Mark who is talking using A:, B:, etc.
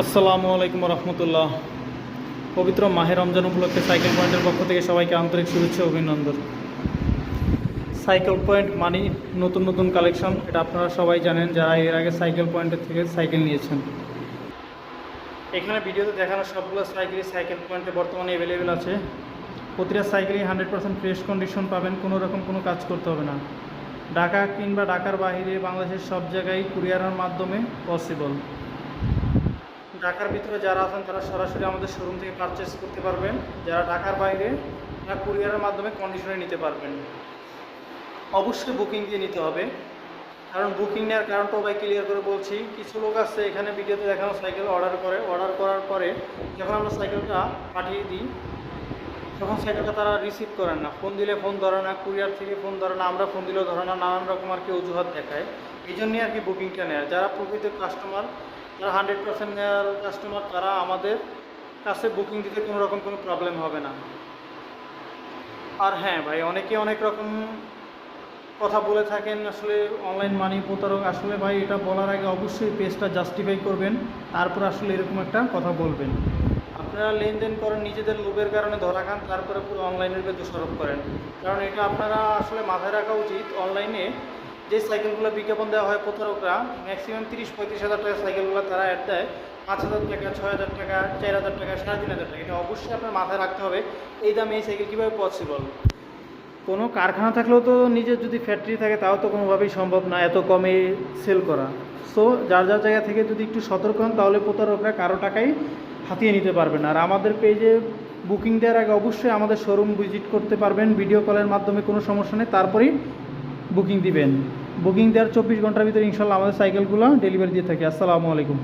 A: আসসালামু আলাইকুম রহমতুল্লাহ। পবিত্র মাহে রমজান উপলক্ষে সাইকেল পয়েন্টের পক্ষ থেকে সবাইকে আন্তরিক শুভেচ্ছা ও অভিনন্দন। সাইকেল পয়েন্ট মানে নতুন নতুন কালেকশন, এটা আপনারা সবাই জানেন যারা এর আগে সাইকেল পয়েন্টের থেকে সাইকেল নিয়েছেন। এখানে ভিডিওতে দেখানো সবগুলো সাইকেল পয়েন্টে বর্তমানে অ্যাভেলেবেল আছে। প্রতিটা সাইকেলই 100% ফ্রেশ কন্ডিশন পাবেন, কোনো রকম কোনো কাজ করতে হবে না। ঢাকা কিংবা ঢাকার বাইরে বাংলাদেশের সব জায়গায় কুরিয়ারের মাধ্যমে পসিবল। ঢাকার ভিতরে যারা আছেন তারা সরাসরি আমাদের শোরুম থেকে পারচেস করতে পারবেন। যারা ঢাকার বাইরে তারা কুরিয়ারের মাধ্যমে কন্ডিশনে নিতে পারবেন। অবশ্যই বুকিং দিয়ে নিতে হবে, কারণ বুকিং নেওয়ার কারণটাও ভাই ক্লিয়ার করে বলছি। কিছু লোক আছে এখানে ভিডিওতে দেখানো সাইকেল অর্ডার করার পরে যখন আমরা সাইকেলটা পাঠিয়ে দিই তখন সাইকেলটা তারা রিসিভ করেন না, ফোন দিলে ফোন ধরে না, কুরিয়ার থেকে ফোন ধরে না, আমরা ফোন দিলেও ধরে না, নানান রকম আর কি অজুহাত দেখায়। এই জন্যই আর কি বুকিংটা নেয়। যারা প্রকৃত কাস্টমার, যারা 100% নেওয়ার কাস্টমার, তারা আমাদের কাছে বুকিং দিতে কোনো রকম কোনো প্রবলেম হবে না। আর হ্যাঁ ভাই, অনেকে অনেক রকম কথা বলে থাকেন, আসলে অনলাইন মানি প্রতারক। আসলে ভাই এটা বলার আগে অবশ্যই পেজটা জাস্টিফাই করবেন, তারপর আসলে এরকম একটা কথা বলবেন। আপনারা লেনদেন করেন নিজেদের লোভের কারণে ধরা খান, তারপরে পুরো অনলাইনের উপরে দোষারোপ করেন। কারণ এটা আপনারা আসলে মাথায় রাখা উচিত। অনলাইনে যে সাইকেলগুলো বিজ্ঞাপন দেওয়া হয় প্রতারকরা ম্যাক্সিমাম 30-35 হাজার টাকা সাইকেলগুলো তারা অ্যাড দেয় 5,000 টাকা, 6,000 টাকা, 4,000 টাকা, 3,500 টাকা। এটা অবশ্যই আপনার মাথায় রাখতে হবে, এই দামে এই সাইকেল কীভাবে পসিবল। কোনো কারখানা থাকলেও তো, নিজের যদি ফ্যাক্টরি থাকে তাও তো কোনোভাবেই সম্ভব না এত কমে সেল করা। সো যার যার জায়গা থেকে যদি একটু সতর্ক হন তাহলে প্রতারকরা কারো টাকাই হাতিয়ে নিতে পারবেন। আর আমাদের পেজে বুকিং দেওয়ার আগে অবশ্যই আমাদের শোরুম ভিজিট করতে পারবেন, ভিডিও কলের মাধ্যমে, কোনো সমস্যা নেই। তারপরেই বুকিং দিবেন। বুকিং দেওয়ার 24 ঘন্টার ভিতরে ইনশাল্লাহ আমাদের সাইকেলগুলো ডেলিভারি দিয়ে থাকি। আসসালামু আলাইকুম।